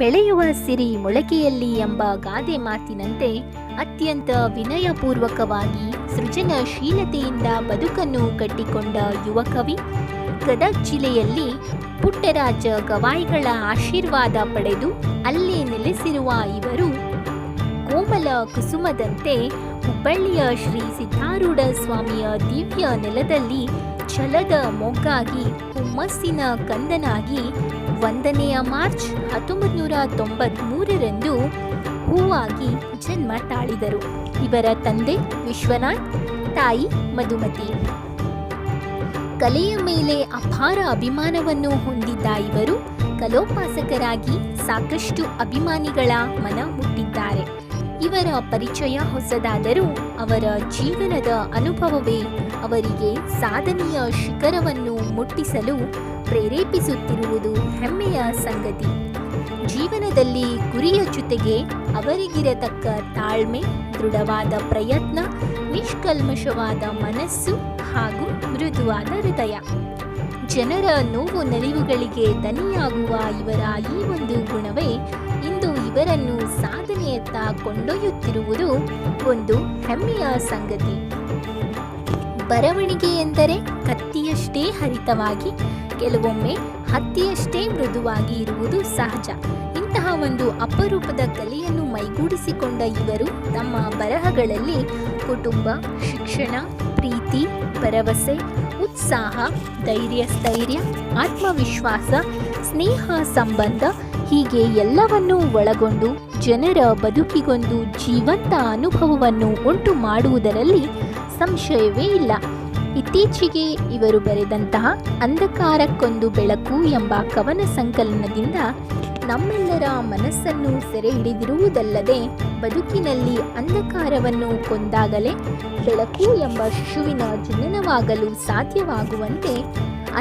ಬೆಳೆಯುವ ಸಿರಿ ಮೊಳಕೆಯಲ್ಲಿ ಎಂಬ ಗಾದೆ ಮಾತಿನಂತೆ ಅತ್ಯಂತ ವಿನಯಪೂರ್ವಕವಾಗಿ ಸೃಜನಶೀಲತೆಯಿಂದ ಬದುಕನ್ನು ಕಟ್ಟಿಕೊಂಡ ಯುವ ಕವಿ. ಗದಗ ಜಿಲ್ಲೆಯಲ್ಲಿ ಪುಟ್ಟರಾಜ ಗವಾಯಿಗಳ ಆಶೀರ್ವಾದ ಪಡೆದು ಅಲ್ಲೇ ನೆಲೆಸಿರುವ ಇವರು ಕೋಮಲ ಕುಸುಮದಂತೆ ಹುಬ್ಬಳ್ಳಿಯ ಶ್ರೀ ಸಿದ್ಧಾರೂಢ ಸ್ವಾಮಿಯ ದಿವ್ಯ ನೆಲದಲ್ಲಿ ಛಲದ ಮೊಗ್ಗಾಗಿ ಹುಮ್ಮಸ್ಸಿನ ಕಂದನಾಗಿ 1ನೇ ಮಾರ್ಚ್ 1993ರಂದು ಹೂವಾಗಿ ಜನ್ಮ ತಾಳಿದರು. ಇವರ ತಂದೆ ವಿಶ್ವನಾಥ್, ತಾಯಿ ಮಧುಮತಿ. ಕಲೆಯ ಮೇಲೆ ಅಪಾರ ಅಭಿಮಾನವನ್ನು ಹೊಂದಿದ್ದ ಇವರು ಕಲೋಪಾಸಕರಾಗಿ ಸಾಕಷ್ಟು ಅಭಿಮಾನಿಗಳ ಮನ ಮುಟ್ಟಿದ್ದಾರೆ. ಇವರ ಪರಿಚಯ ಹೊಸದಾದರೂ ಅವರ ಜೀವನದ ಅನುಭವವೇ ಅವರಿಗೆ ಸಾಧನೆಯ ಶಿಖರವನ್ನು ಮುಟ್ಟಿಸಲು ಪ್ರೇರೇಪಿಸುತ್ತಿರುವುದು ಹೆಮ್ಮೆಯ ಸಂಗತಿ. ಜೀವನದಲ್ಲಿ ಗುರಿಯ ಜೊತೆಗೆ ಅವರಿಗಿರತಕ್ಕ ತಾಳ್ಮೆ, ದೃಢವಾದ ಪ್ರಯತ್ನ, ನಿಷ್ಕಲ್ಮಶವಾದ ಮನಸ್ಸು ಹಾಗೂ ಮೃದುವಾದ ಹೃದಯ. ಜನರ ನೋವು ನಲಿವುಗಳಿಗೆ ದನಿಯಾಗುವ ಇವರ ಈ ಒಂದು ಗುಣವೇ ಇಂದು ಇವರನ್ನು ಸಾಧನೆಯತ್ತ ಕೊಂಡೊಯ್ಯುತ್ತಿರುವುದು ಒಂದು ಹೆಮ್ಮೆಯ ಸಂಗತಿ. ಬರವಣಿಗೆ ಎಂದರೆ ಕತ್ತಿಯಷ್ಟೇ ಹರಿತವಾಗಿ, ಕೆಲವೊಮ್ಮೆ ಹತ್ತಿಯಷ್ಟೇ ಮೃದುವಾಗಿ ಇರುವುದು ಸಹಜ. ಇಂತಹ ಒಂದು ಅಪರೂಪದ ಕಲೆಯನ್ನು ಮೈಗೂಡಿಸಿಕೊಂಡ ಇವರು ತಮ್ಮ ಬರಹಗಳಲ್ಲಿ ಕುಟುಂಬ, ಶಿಕ್ಷಣ, ಪ್ರೀತಿ, ಭರವಸೆ, ಉತ್ಸಾಹ, ಸ್ಥೈರ್ಯ, ಆತ್ಮವಿಶ್ವಾಸ, ಸ್ನೇಹ, ಸಂಬಂಧ ಹೀಗೆ ಎಲ್ಲವನ್ನೂ ಒಳಗೊಂಡು ಜನರ ಬದುಕಿಗೊಂದು ಜೀವಂತ ಅನುಭವವನ್ನು ಉಂಟು ಮಾಡುವುದರಲ್ಲಿ ಸಂಶಯವೇ ಇಲ್ಲ. ಇತ್ತೀಚೆಗೆ ಇವರು ಬರೆದಂತಹ ಅಂಧಕಾರಕ್ಕೊಂದು ಬೆಳಕು ಎಂಬ ಕವನ ಸಂಕಲನದಿಂದ ನಮ್ಮೆಲ್ಲರ ಮನಸ್ಸನ್ನು ಸೆರೆ ಹಿಡಿದಿರುವುದಲ್ಲದೆ, ಬದುಕಿನಲ್ಲಿ ಅಂಧಕಾರವನ್ನು ಕೊಂದಾಗಲೇ ಬೆಳಕು ಎಂಬ ಶಿಶುವಿನ ಜನನವಾಗಲು ಸಾಧ್ಯವಾಗುವಂತೆ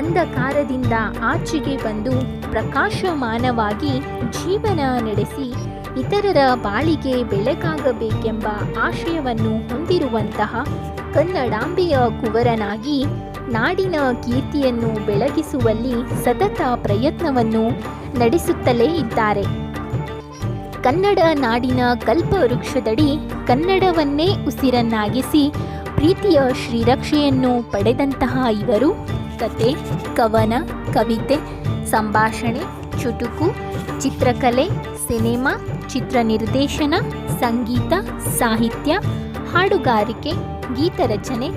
ಅಂಧಕಾರದಿಂದ ಆಚೆಗೆ ಬಂದು ಪ್ರಕಾಶಮಾನವಾಗಿ ಜೀವನ ನಡೆಸಿ ಇತರರ ಬಾಳಿಗೆ ಬೆಳಕಾಗಬೇಕೆಂಬ ಆಶಯವನ್ನು ಹೊಂದಿರುವಂತಹ ಕನ್ನಡಾಂಬೆಯ ಕುವರನಾಗಿ ನಾಡಿನ ಕೀರ್ತಿಯನ್ನು ಬೆಳಗಿಸುವಲ್ಲಿ ಸತತ ಪ್ರಯತ್ನವನ್ನು ನಡೆಸುತ್ತಲೇ ಇದ್ದಾರೆ. ಕನ್ನಡ ನಾಡಿನ ಕಲ್ಪವೃಕ್ಷದಡಿ ಕನ್ನಡವನ್ನೇ ಉಸಿರನ್ನಾಗಿಸಿ ಪ್ರೀತಿಯ ಶ್ರೀರಕ್ಷೆಯನ್ನು ಪಡೆದಂತಹ ಇವರು ಕತೆ, ಕವನ, ಕವಿತೆ, ಸಂಭಾಷಣೆ, ಚುಟುಕು, ಚಿತ್ರಕಲೆ, ಸಿನಿಮಾ, ಚಿತ್ರ ನಿರ್ದೇಶನ, ಸಂಗೀತ, ಸಾಹಿತ್ಯ, ಹಾಡುಗಾರಿಕೆ, ಗೀತರಚನೆ,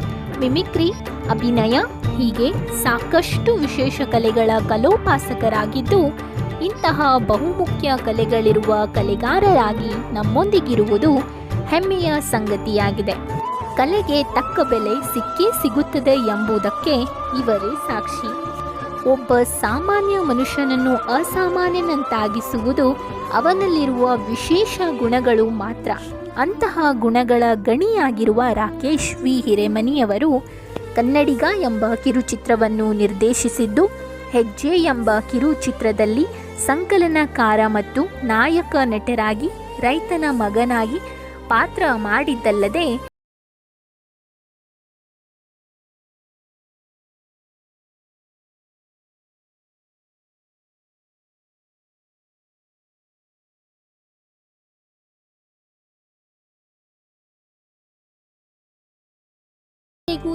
ಮಿಮಿಕ್ರಿ, ಅಭಿನಯ ಹೀಗೆ ಸಾಕಷ್ಟು ವಿಶೇಷ ಕಲೆಗಳ ಕಲೋಪಾಸಕರಾಗಿದ್ದು, ಇಂತಹ ಬಹುಮುಖ್ಯ ಕಲೆಗಳಿರುವ ಕಲೆಗಾರರಾಗಿ ನಮ್ಮೊಂದಿಗಿರುವುದು ಹೆಮ್ಮೆಯ ಸಂಗತಿಯಾಗಿದೆ. ಕಲೆಗೆ ತಕ್ಕ ಬೆಲೆ ಸಿಕ್ಕೇ ಸಿಗುತ್ತದೆ ಎಂಬುದಕ್ಕೆ ಇವರೇ ಸಾಕ್ಷಿ. ಒಬ್ಬ ಸಾಮಾನ್ಯ ಮನುಷ್ಯನನ್ನು ಅಸಾಮಾನ್ಯನಂತಾಗಿಸುವುದು ಅವನಲ್ಲಿರುವ ವಿಶೇಷ ಗುಣಗಳು ಮಾತ್ರ. ಅಂತಹ ಗುಣಗಳ ಗಣಿಯಾಗಿರುವ ರಾಕೇಶ್ ವಿ ಹಿರೇಮನಿಯವರು ಕನ್ನಡಿಗ ಎಂಬ ಕಿರುಚಿತ್ರವನ್ನು ನಿರ್ದೇಶಿಸಿದ್ದು, ಹೆಜ್ಜೆ ಎಂಬ ಕಿರುಚಿತ್ರದಲ್ಲಿ ಸಂಕಲನಕಾರ ಮತ್ತು ನಾಯಕ ನಟರಾಗಿ ರೈತನ ಮಗನಾಗಿ ಪಾತ್ರ ಮಾಡಿದ್ದಲ್ಲದೆ,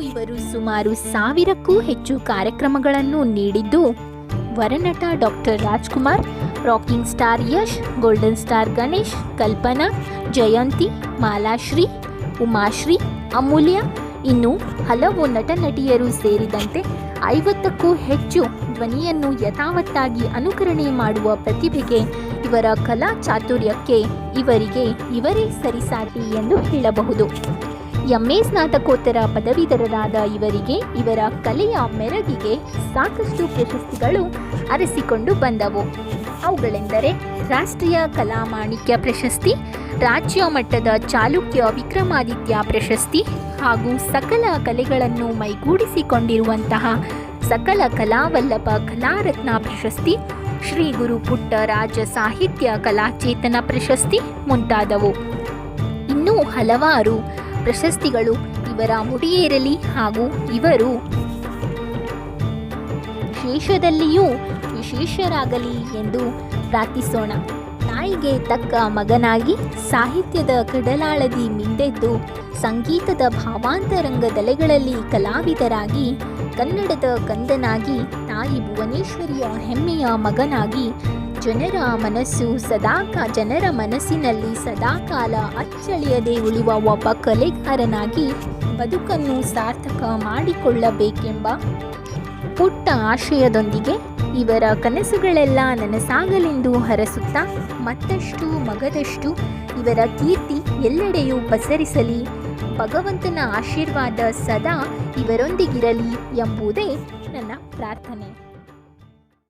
ಇವರು ಸುಮಾರು 1000ಕ್ಕೂ ಹೆಚ್ಚು ಕಾರ್ಯಕ್ರಮಗಳನ್ನು ನೀಡಿದ್ದು, ವರನಟ doctor Rajkumar, rocking star Yash, golden star Ganesh, Kalpana, Jayanthi, Malashri, Umashri, Amulya ಇನ್ನು ಹಲವು ನಟ ನಟಿಯರು ಸೇರಿದಂತೆ 50ಕ್ಕೂ ಹೆಚ್ಚು ಧ್ವನಿಯನ್ನು ಯಥಾವತ್ತಾಗಿ ಅನುಕರಣೆ ಮಾಡುವ ಪ್ರತಿಭೆಗೆ, ಇವರ ಕಲಾ ಚಾತುರ್ಯಕ್ಕೆ ಇವರೇ ಸರಿಸಾಟಿ ಎಂದು ಹೇಳಬಹುದು. MA ಸ್ನಾತಕೋತ್ತರ ಪದವೀಧರರಾದ ಇವರಿಗೆ ಇವರ ಕಲೆಯ ಮೆರಗಿಗೆ ಸಾಕಷ್ಟು ಪ್ರಶಸ್ತಿಗಳು ಅರಸಿಕೊಂಡು ಬಂದವು. ಅವುಗಳೆಂದರೆ ರಾಷ್ಟ್ರೀಯ ಕಲಾಮಾಣಿಕ್ಯ ಪ್ರಶಸ್ತಿ, ರಾಜ್ಯ ಮಟ್ಟದ ಚಾಲುಕ್ಯ ವಿಕ್ರಮಾದಿತ್ಯ ಪ್ರಶಸ್ತಿ ಹಾಗೂ ಸಕಲ ಕಲೆಗಳನ್ನು ಮೈಗೂಡಿಸಿಕೊಂಡಿರುವಂತಹ ಸಕಲ ಕಲಾವಲ್ಲಭ ಕಲಾರತ್ನ ಪ್ರಶಸ್ತಿ, ಶ್ರೀ ಗುರು ಪುಟ್ಟರಾಜ ಸಾಹಿತ್ಯ ಕಲಾಚೇತನ ಪ್ರಶಸ್ತಿ ಮುಂತಾದವು. ಇನ್ನೂ ಹಲವಾರು ಪ್ರಶಸ್ತಿಗಳು ಇವರ ಮುಡಿಯೇರಲಿ ಹಾಗೂ ಇವರು ಶೇಷದಲ್ಲಿಯೂ ವಿಶೇಷರಾಗಲಿ ಎಂದು ಪ್ರಾರ್ಥಿಸೋಣ. ತಾಯಿಗೆ ತಕ್ಕ ಮಗನಾಗಿ ಸಾಹಿತ್ಯದ ಕಡಲಾಳದಿ ಮಿಂದೆದ್ದು ಸಂಗೀತದ ಭಾವಾಂತರಂಗದಲೆಗಳಲ್ಲಿ ಕಲಾವಿದರಾಗಿ ಕನ್ನಡದ ಕಂದನಾಗಿ ತಾಯಿ ಭುವನೇಶ್ವರಿಯ ಹೆಮ್ಮೆಯ ಮಗನಾಗಿ ಜನರ ಮನಸ್ಸಿನಲ್ಲಿ ಸದಾಕಾಲ ಅಚ್ಚಳಿಯದೆ ಉಳಿಯುವ ಒಬ್ಬ ಕಲೆಗಾರನಾಗಿ ಬದುಕನ್ನು ಸಾರ್ಥಕ ಮಾಡಿಕೊಳ್ಳಬೇಕೆಂಬ ಪುಟ್ಟ ಆಶಯದೊಂದಿಗೆ ಇವರ ಕನಸುಗಳೆಲ್ಲ ನನಸಾಗಲೆಂದು ಹರಸುತ್ತಾ ಮತ್ತಷ್ಟು ಮಗದಷ್ಟು ಇವರ ಕೀರ್ತಿ ಎಲ್ಲೆಡೆಯೂ ಪಸರಿಸಲಿ, ಭಗವಂತನ ಆಶೀರ್ವಾದ ಸದಾ ಇವರೊಂದಿಗಿರಲಿ ಎಂಬುದೇ ನನ್ನ ಪ್ರಾರ್ಥನೆ.